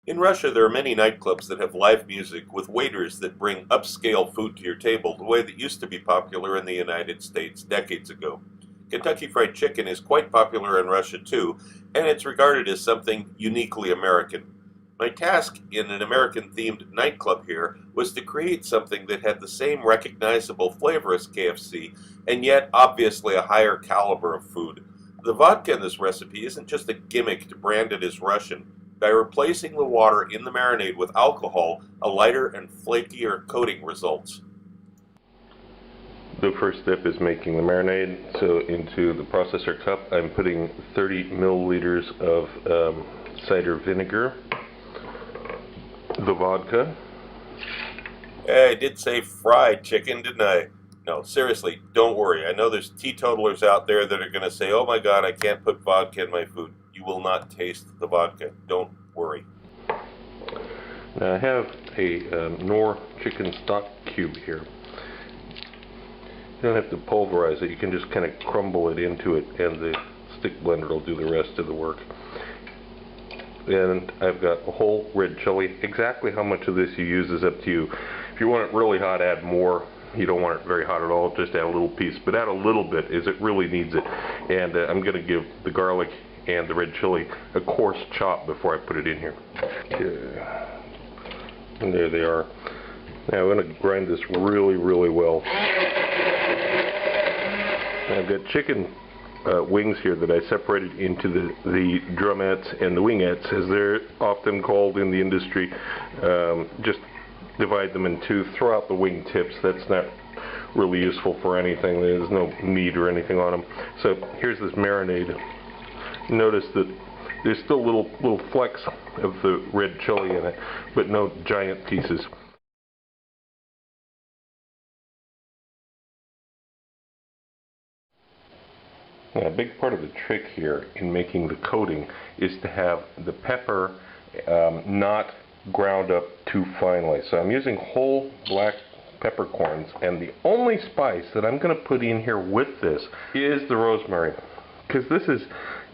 In Russia, there are many nightclubs that have live music with waiters that bring upscale food to your table the way that used to be popular in the United States decades ago. Kentucky Fried Chicken is quite popular in Russia too, and it's regarded as something uniquely American. My task in an American-themed nightclub here was to create something that had the same recognizable flavor as KFC, and yet obviously a higher caliber of food. The vodka in this recipe isn't just a gimmick to brand it as Russian. By replacing the water in the marinade with alcohol, a lighter and flakier coating results. The first step is making the marinade. So into the processor cup, I'm putting 30 milliliters of cider vinegar, the vodka. Hey, I did say fried chicken, didn't I? No, seriously, don't worry. I know there's teetotalers out there that are going to say, oh my god, I can't put vodka in my food. You will not taste the vodka. Don't worry. Now I have a Knorr chicken stock cube here. You don't have to pulverize it. You can just kind of crumble it into it, and the stick blender will do the rest of the work. And I've got a whole red chili. Exactly how much of this you use is up to you. If you want it really hot, add more. You don't want it very hot at all, just add a little piece. But add a little bit, as it really needs it. And I'm going to give the garlic and the red chili a coarse chop before I put it in here. Okay. And there they are. Now I'm going to grind this really, really well. I've got chicken wings here that I separated into the drumettes and the wingettes, as they're often called in the industry. Just divide them in two, throw out the wing tips. That's not really useful for anything. There's no meat or anything on them. So here's this marinade. Notice that there's still little flecks of the red chili in it, but no giant pieces. Now, a big part of the trick here in making the coating is to have the pepper not ground up too finely. So I'm using whole black peppercorns, and the only spice that I'm going to put in here with this is the rosemary. Because this is,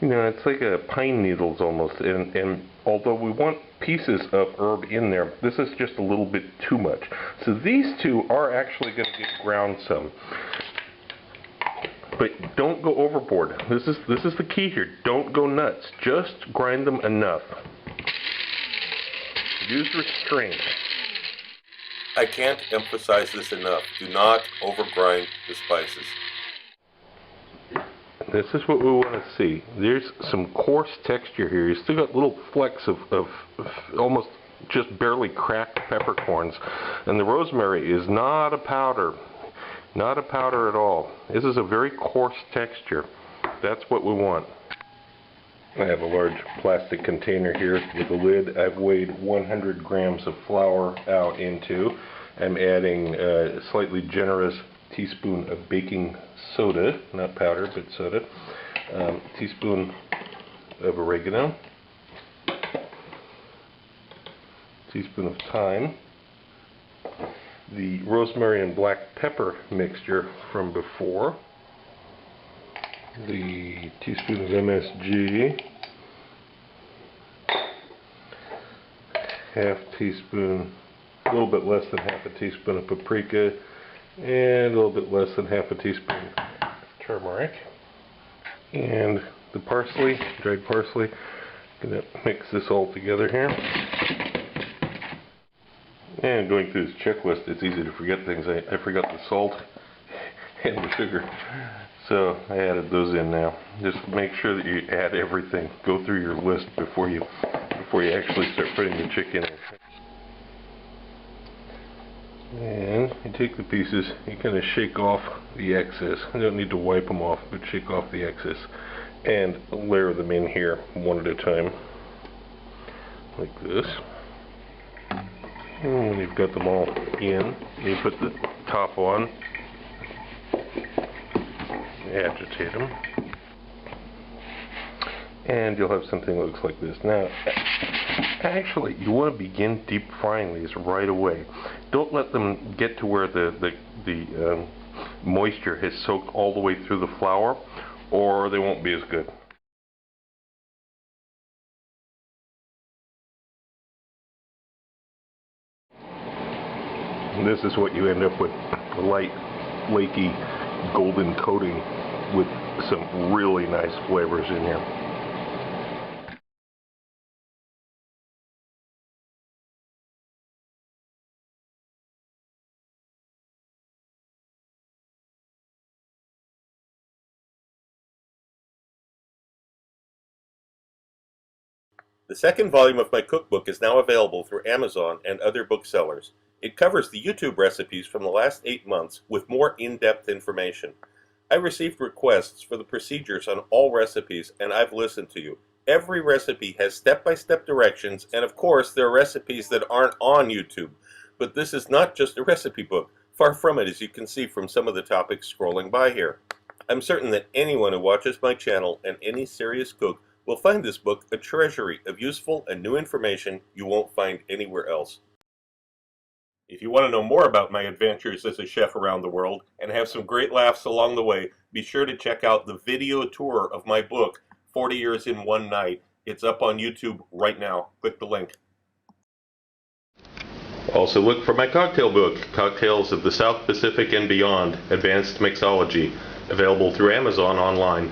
you know, it's like a pine needles almost, and although we want pieces of herb in there, this is just a little bit too much. So these two are actually going to get ground some. But don't go overboard. This is the key here. Don't go nuts. Just grind them enough. Use restraint. I can't emphasize this enough. Do not overgrind the spices. This is what we want to see. There's some coarse texture here. You still got little flecks of almost just barely cracked peppercorns. And the rosemary is not a powder. Not a powder at all. This is a very coarse texture. That's what we want. I have a large plastic container here with a lid. I've weighed 100 grams of flour out into. I'm adding a slightly generous teaspoon of baking soda, not powder, but soda. Teaspoon of oregano. Teaspoon of thyme. The rosemary and black pepper mixture from before. The teaspoon of MSG. Half teaspoon, a little bit less than half a teaspoon of paprika, and a little bit less than half a teaspoon of turmeric. And the parsley, dried parsley. I'm going to mix this all together here. And going through this checklist, it's easy to forget things. I forgot the salt and the sugar. So I added those in now. Just make sure that you add everything. Go through your list before you actually start putting the chicken in. And you take the pieces, you kind of shake off the excess. You don't need to wipe them off, but shake off the excess. And layer them in here one at a time. Like this. And when you've got them all in, you put the top on, agitate them, and you'll have something that looks like this. Now, actually, you want to begin deep frying these right away. Don't let them get to where the moisture has soaked all the way through the flour, or they won't be as good. And this is what you end up with: a light, flaky, golden coating with some really nice flavors in here. The second volume of my cookbook is now available through Amazon and other booksellers. It covers the YouTube recipes from the last 8 months with more in-depth information. I received requests for the procedures on all recipes, and I've listened to you. Every recipe has step-by-step directions, and of course there are recipes that aren't on YouTube. But this is not just a recipe book. Far from it, as you can see from some of the topics scrolling by here. I'm certain that anyone who watches my channel and any serious cook will find this book a treasury of useful and new information you won't find anywhere else. If you want to know more about my adventures as a chef around the world and have some great laughs along the way, be sure to check out the video tour of my book, 40 Years in One Night. It's up on YouTube right now. Click the link. Also look for my cocktail book, Cocktails of the South Pacific and Beyond, Advanced Mixology, available through Amazon online.